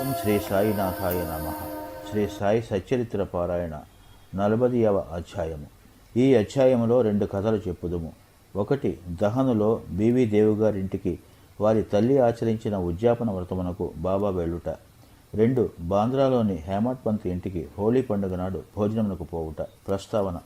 ఓం శ్రీ సాయినాథాయ నమః. శ్రీ సాయి సచ్చరిత్ర పారాయణ 40వ అధ్యాయము. ఈ అధ్యాయములో 2 కథలు చెప్పుదుము. ఒకటి, దహనులో బీవీ దేవుగారింటికి వారి తల్లి ఆచరించిన ఉద్యాపన వ్రతమునకు బాబా వెళ్ళుట. 2, బాంద్రాలోని హేమట్ పంత్ ఇంటికి హోలీ పండుగ నాడు భోజనమునకు పోవుట. ప్రస్తావన: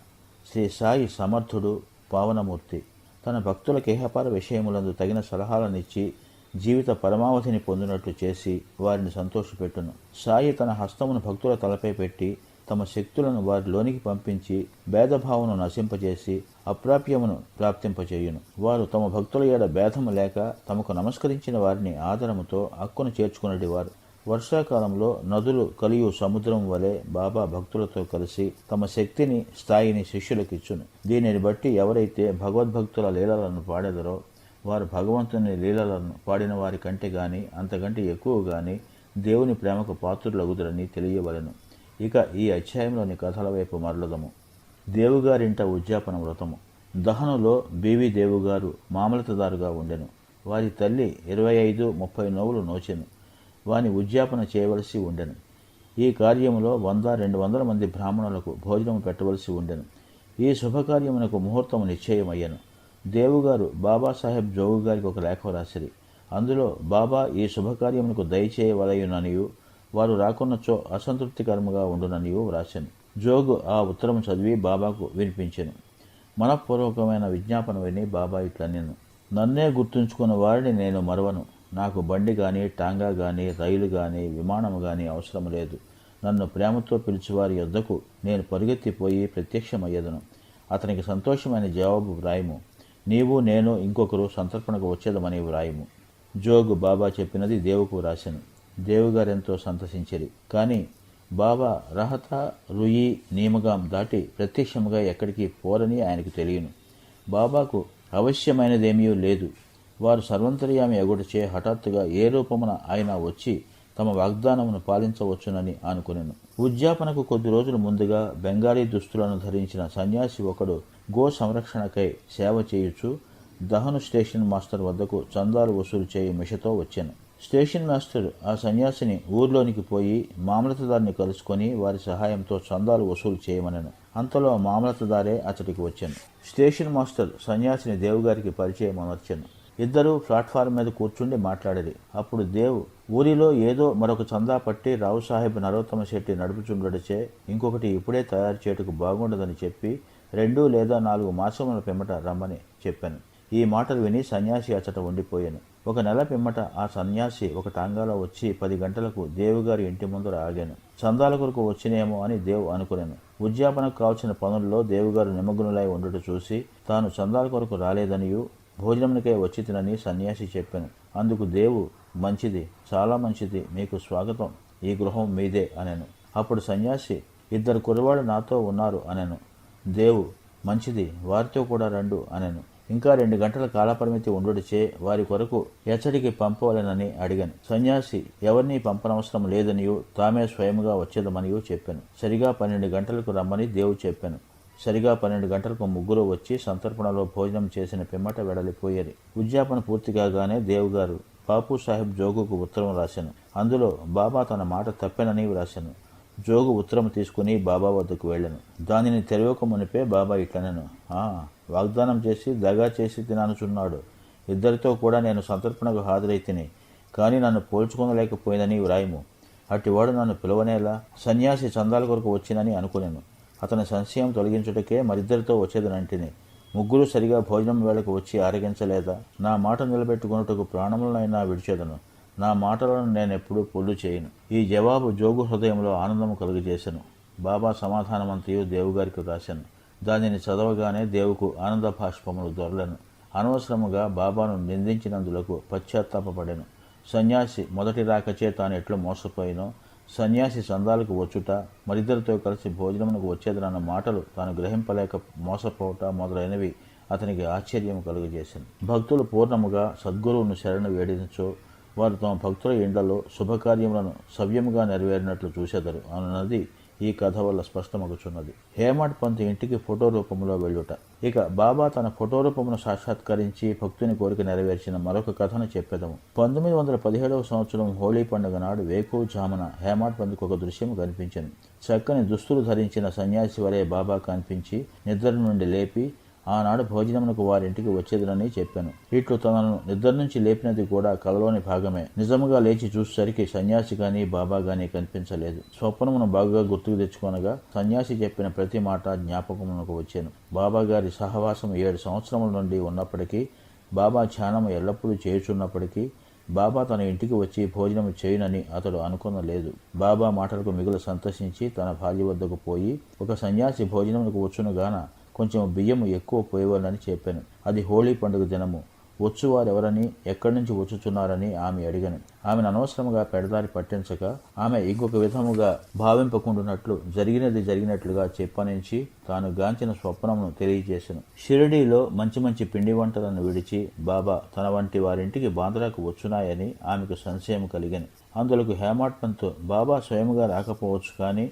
శ్రీ సాయి సమర్థుడు, పావనమూర్తి. తన భక్తులకు ఇహపర విషయములందు తగిన సలహాలనిచ్చి జీవిత పరమావధిని పొందినట్లు చేసి వారిని సంతోషపెట్టును. సాయి తన హస్తమును భక్తుల తలపై పెట్టి తమ శక్తులను వారిలోనికి పంపించి భేదభావను నశింపజేసి అప్రాప్యమును ప్రాప్తింపచేయును. వారు తమ భక్తుల ఏడ భేదము లేక తమకు నమస్కరించిన వారిని ఆదరముతో హక్కును చేర్చుకున్నటి వారు. వర్షాకాలంలో నదులు కలియు సముద్రం వలె బాబా భక్తులతో కలిసి తమ శక్తిని, స్థాయిని శిష్యులకిచ్చును. దీనిని బట్టి ఎవరైతే భగవద్భక్తుల లీలలను పాడెదరో వారు భగవంతుని లీలలను పాడిన వారి కంటే గాని అంతకంటే ఎక్కువ గాని దేవుని ప్రేమకు పాత్రులగుదురని తెలియవలెను. ఇక ఈ అధ్యాయంలోని కథల వైపు మరలుదము. దేవుగారింట ఉద్యాపన వ్రతము. దహనులో బీవీ దేవుగారు మామలతదారుగా ఉండెను. వారి తల్లి 25-30 నోవులు నోచెను. వాని ఉద్యాపన చేయవలసి ఉండెను. ఈ కార్యములో 100-200 మంది బ్రాహ్మణులకు భోజనం పెట్టవలసి ఉండెను. ఈ శుభకార్యమునకు ముహూర్తము నిశ్చయమయ్యను. దేవుగారు బాబాసాహెబ్ జోగు గారికి ఒక లేఖ రాసిరి. అందులో బాబా ఈ శుభకార్యమునకు దయచేయవలయుననియు వారు రాకున్నచో అసంతృప్తికరముగా ఉండుననియు వ్రాసెను. జోగు ఆ ఉత్తరము చదివి బాబాకు వినిపించెను. మనఃపూర్వకమైన విజ్ఞాపన విని బాబా ఇట్లనెను: నన్నే గుర్తుంచుకున్న వారిని నేను మరవను. నాకు బండి గాని, టాంగా గాని, రైలు గాని, విమానము గాని అవసరం లేదు. నన్ను ప్రేమతో పిలిచివారి యొద్దకు నేను పరుగెత్తిపోయి ప్రత్యక్షమయ్యదను. అతనికి సంతోషమైన జవాబు వ్రాయము. నీవు, నేను, ఇంకొకరు సంతర్పణకు వచ్చేదమని వ్రాయము. జోగు బాబా చెప్పినది దేవుకు వ్రాసెను. దేవుగారెంతో సంతసించిరి. కానీ బాబా రహతా, రుయి, నీమగాం దాటి ప్రత్యక్షముగా ఎక్కడికి పోరని ఆయనకు తెలియను. బాబాకు అవశ్యమైనదేమీ లేదు. వారు సర్వంతర్యామి ఎగుటచే హఠాత్తుగా ఏ రూపమున ఆయన వచ్చి తమ వాగ్దానమును పాలించవచ్చునని అనుకునేను. ఉద్యాపనకు కొద్ది రోజుల ముందుగా బెంగాలీ దుస్తులను ధరించిన సన్యాసి ఒకడు గో సంరక్షణకై సేవ చేయుచు దహను స్టేషన్ మాస్టర్ వద్దకు చందాలు వసూలు చేయి మిషతో వచ్చాను. స్టేషన్ మాస్టర్ ఆ సన్యాసిని ఊర్లోనికి పోయి మామలతదారిని కలుసుకొని వారి సహాయంతో చందాలు వసూలు చేయమనెను. అంతలో మామలతదారే అతడికి వచ్చాను. స్టేషన్ మాస్టర్ సన్యాసిని దేవుగారికి పరిచయం అమర్చాను. ఇద్దరూ ప్లాట్ఫారం మీద కూర్చుండి మాట్లాడిరి. అప్పుడు దేవ్ ఊరిలో ఏదో మరొక చందా పట్టి రావు సాహెబ్ నరోత్తమ శెట్టి నడుపుచుండడిచే ఇంకొకటి ఇప్పుడే తయారు చేయుటకు బాగుండదని చెప్పి 2 లేదా 4 మాసముల పిమ్మట రమ్మని చెప్పాను. ఈ మాటలు విని సన్యాసి అచట ఉండిపోయాను. 1 నెల పిమ్మట ఆ సన్యాసి ఒక టాంగాలో వచ్చి 10 గంటలకు దేవుగారి ఇంటి ముందర ఆగాను. చందాల కొరకు వచ్చినేమో అని దేవ్ అనుకున్నాను. ఉద్యాపనకు కావలసిన పనుల్లో దేవుగారు నిమగ్నులై ఉండటం చూసి తాను చందాల కొరకు రాలేదనియు భోజనమునికై వచ్చి తినని సన్యాసి చెప్పాను. అందుకు దేవు, మంచిది, చాలా మంచిది, మీకు స్వాగతం, ఈ గృహం మీదే అనెను. అప్పుడు సన్యాసి, 2 కుర్రవాళ్ళు నాతో ఉన్నారు అనెను. దేవు, మంచిది, వారితో కూడా రండు అనెను. ఇంకా 2 గంటల కాలపరిమితి ఉండుడిచే వారి కొరకు ఎచ్చడికి పంపవలెనని అడిగాను. సన్యాసి ఎవరినీ పంపనవసరం లేదనియు తామే స్వయముగా వచ్చేదమనియు చెప్పాను. సరిగా 12 గంటలకు రమ్మని దేవు చెప్పాను. సరిగా 12 గంటలకు ముగ్గురు వచ్చి సంతర్పణలో భోజనం చేసిన పిమ్మట వెడలిపోయేది. ఉద్యాపన పూర్తి కాగానే దేవుగారు బాపు సాహెబ్ జోగుకు ఉత్తరం రాశాను. అందులో బాబా తన మాట తప్పెనని వ్రాశాను. జోగు ఉత్తరం తీసుకుని బాబా వద్దకు వెళ్ళాను. దానిని తెరవక మునిపే బాబా ఇట్లనెను: వాగ్దానం చేసి దగా చేసి తిననుచున్నాడు. 2 కూడా నేను సంతర్పణకు హాజరై తిని, కానీ నన్ను పోల్చుకోలేకపోయిందని వ్రాయము. అట్టివాడు నన్ను పిలవనేలా? సన్యాసి చందాల కొరకు వచ్చినని అనుకునేను. అతని సంశయం తొలగించుటకే మరిద్దరితో వచ్చేదనంటిని. ముగ్గురు సరిగా భోజనం వేళకు వచ్చి ఆరగించలేదా? నా మాట నిలబెట్టుకున్నట్టుకు ప్రాణములనైనా విడిచేదను. నా మాటలను నేనెప్పుడూ పొల్లు చేయను. ఈ జవాబు జోగు హృదయంలో ఆనందము కలుగజేశాను. బాబా సమాధానమంతయు దేవుగారికి రాశాను. దానిని చదవగానే దేవుకు ఆనంద భాష్పములు దొరలను. అనవసరముగా బాబాను నిందించినందులకు పశ్చాత్తాపపడెను. సన్యాసి మొదటి రాకచే తాను ఎట్లు మోసపోయినో, సన్యాసి చందాలకు వచ్చుట, మరిద్దరితో కలిసి భోజనమునకు వచ్చేదనన్న మాటలు తాను గ్రహింపలేక మోసపోవట మొదలైనవి అతనికి ఆశ్చర్యం కలుగజేసింది. భక్తులు పూర్ణముగా సద్గురువును శరణు వేడినచో వారు తమ భక్తుల ఇండ్లలో శుభకార్యములను సవ్యముగా నెరవేరినట్లు చూసెదరు అన్నది ఈ కథ వల్ల స్పష్టమగుచున్నది. హేమట్ పంత్ ఇంటికి ఫోటో రూపంలో వెళ్ళుట. ఇక బాబా తన ఫోటో రూపమును సాక్షాత్కరించి భక్తుని కోరిక నెరవేర్చిన మరొక కథను చెప్పెదము. 1917వ సంవత్సరం హోళీ పండుగ నాడు వేకువజామున హేమట్ పంత్కు ఒక దృశ్యం కనిపించింది. చక్కని దుస్తులు ధరించిన సన్యాసి వలె బాబా కనిపించి నిద్ర నుండి లేపి ఆనాడు భోజనమునకు వారింటికి వచ్చేదనని చెప్పాను. ఇట్లు తనను నిద్ర నుంచి లేపినది కూడా కలలోని భాగమే. నిజముగా లేచి చూసేసరికి సన్యాసి గాని బాబా గాని కనిపించలేదు. స్వప్నమును బాగా గుర్తుకు తెచ్చుకొనగా సన్యాసి చెప్పిన ప్రతి మాట జ్ఞాపకమునకు వచ్చాను. బాబా గారి సహవాసం 7 సంవత్సరముల నుండి ఉన్నప్పటికీ, బాబా ధ్యానము ఎల్లప్పుడూ చేయుచున్నప్పటికీ బాబా తన ఇంటికి వచ్చి భోజనం చేయునని అతడు అనుకొనలేదు. బాబా మాటలకు మిగులు సంతోషించి తన భార్య వద్దకు పోయి, ఒక సన్యాసి భోజనమునకు వచ్చునుగాన కొంచెం బియ్యము ఎక్కువ పోయవాలని చెప్పాను. అది హోళీ పండుగ దినము. వచ్చువారెవరని, ఎక్కడి నుంచి వచ్చుచున్నారని ఆమె అడిగాను. ఆమెను అనవసరముగా పెడదారి పట్టించక ఆమె ఇంకొక విధముగా భావింపకుండునట్లు జరిగినట్లుగా చెప్పనించి తాను గాంచిన స్వప్నమును తెలియజేశాను. షిరిడీలో మంచి మంచి పిండి వంటలను విడిచి బాబా తన వంటి వారింటికి బాంద్రాకు వచ్చున్నాయని ఆమెకు సంశయం కలిగాను. అందులకు హేమట్ పంత్, బాబా స్వయముగా రాకపోవచ్చు కానీ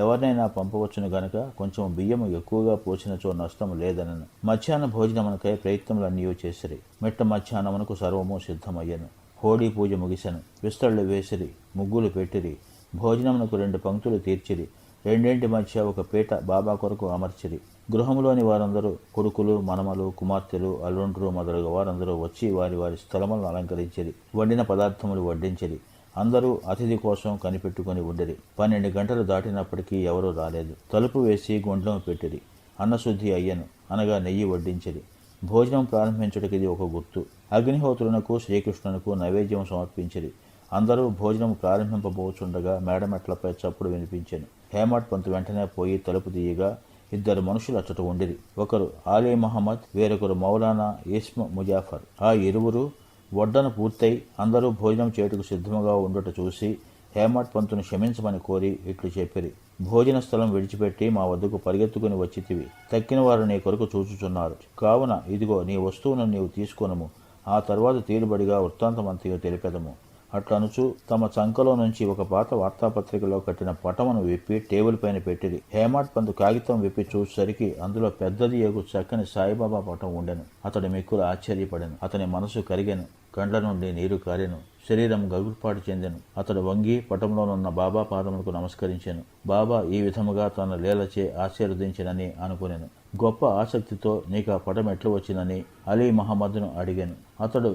ఎవరినైనా పంపవచ్చును గనక కొంచెం బియ్యము ఎక్కువగా పోసినచో నష్టము లేదనను. మధ్యాహ్న భోజనమునకై ప్రయత్నములన్నీ చేసిరి. మిట్ట మధ్యాహ్నమునకు సర్వము సిద్ధమయ్యను. హోళీ పూజ ముగిసెను. విస్తళ్ళు వేసిరి, ముగ్గులు పెట్టిరి, భోజనమునకు 2 పంక్తులు తీర్చిరి. రెండింటి మధ్య ఒక పీట బాబా కొరకు అమర్చిరి. గృహములోని వారందరూ, కొడుకులు, మనమలు, కుమార్తెలు, అల్లుండ్రు మొదలగు వారందరూ వచ్చి వారి వారి స్థలములను అలంకరించిరి. వండిన పదార్థములు వడ్డించిరి. అందరూ అతిథి కోసం కనిపెట్టుకుని ఉండిరి. 12 గంటలు దాటినప్పటికీ ఎవరూ రాలేదు. తలుపు వేసి గుండ్లం పెట్టిరి. అన్నశుద్ధి అయ్యను, అనగా నెయ్యి వడ్డించిరి. భోజనం ప్రారంభించుటకి ఇది ఒక గుర్తు. అగ్నిహోత్రునకు శ్రీకృష్ణునకు నైవేద్యం సమర్పించిరి. అందరూ భోజనం ప్రారంభింపబోచుండగా మేడమెట్లపై చప్పుడు వినిపించెను. హేమట్ పంత్ వెంటనే పోయి తలుపు తీయగా 2 మనుషులు అచ్చట ఉండిరి. ఒకరు ఆలీ మహమ్మద్, వేరొకరు మౌలానా ఇస్మ్ ముజాఫర్. ఆ ఇరువురు వడ్డన పూర్తయి అందరూ భోజనం చేయుటకు సిద్ధముగా ఉండుట చూసి హేమట్ పంతును క్షమించమని కోరి ఇట్లు చెప్పిరి. భోజన స్థలం విడిచిపెట్టి మా వద్దకు పరిగెత్తుకుని వచ్చితివి. తక్కిన వారు నీ కొరకు చూచుచున్నారు. కావున ఇదిగో నీ వస్తువును నీవు తీసుకొనుము. ఆ తర్వాత తీరుబడిగా వృత్తాంతమంతయు తెలిపెదము. అట్లనుచు తమ చంకలో నుంచి ఒక పాత వార్తాపత్రికలో కట్టిన పటమును విప్పి టేబుల్ పైన పెట్టిరి. హేమట్ పంత్ కాగితం విప్పి చూసేసరికి అందులో పెద్దది ఏగు చక్కని సాయిబాబా పటం ఉండెను. అతడు మిక్కులు ఆశ్చర్యపడెను. అతని మనసు కరిగెను. కండ్ల నుండి నీరు కారెను. శరీరం గగుర్పాటు చెందెను. అతడు వంగి పటంలోనున్న బాబా పాదములకు నమస్కరించెను. బాబా ఈ విధముగా తన లీలచే ఆశీర్వదించినని అనుకునెను. గొప్ప ఆసక్తితో నీకు ఆ పటం ఎట్లు వచ్చినని అలీ మహమ్మద్ను అడిగాను. అతడు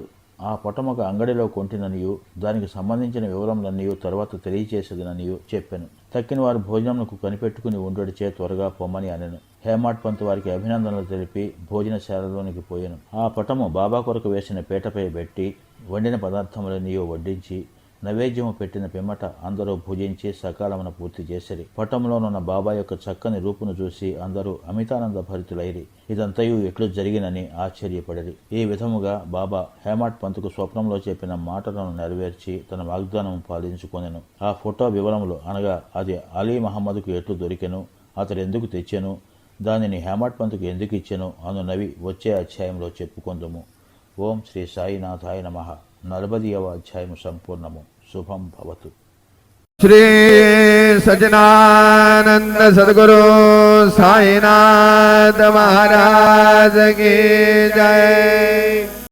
ఆ పటమొక అంగడిలో కొంటిననియు దానికి సంబంధించిన వివరములన్నయూ తర్వాత తెలియచేసేదననియూ చెప్పాను. తక్కిన వారు భోజనమునకు కనిపెట్టుకుని ఉండడిచే త్వరగా పొమ్మని అనెను. హేమట్ పంత్ వారికి అభినందనలు తెలిపి భోజనశాలలోనికి పోయాను. ఆ పటము బాబా కొరకు వేసిన పీటపై పెట్టి వండిన పదార్థములన్నయూ వడ్డించి నైవేద్యము పెట్టిన పిమ్మట అందరూ భుజించి సకాలమున పూర్తి చేసిరి. పటంలోనున్న బాబా యొక్క చక్కని రూపును చూసి అందరూ అమితానంద భరితులైరి. ఇదంతయు ఎట్లు జరిగినని ఆశ్చర్యపడిరి. ఈ విధముగా బాబా హేమట్ పంత్కు స్వప్నంలో చెప్పిన మాటలను నెరవేర్చి తన వాగ్దానం పాలించుకొనెను. ఆ ఫోటో వివరములు అనగా అది అలీ మహమ్మద్కు ఎట్లు దొరికెను, అతడు ఎందుకు తెచ్చెను, దానిని హేమట్ పంత్కు ఎందుకు ఇచ్చెను అనునవి వచ్చే అధ్యాయంలో చెప్పుకొందుము. ఓం శ్రీ సాయినాథాయ నమః. 40వ అధ్యాయము సంపూర్ణము. శుభం భవతు. శ్రీ సజ్జనానంద సద్గురు సాయినాథ మహారాజ్ కీ జై.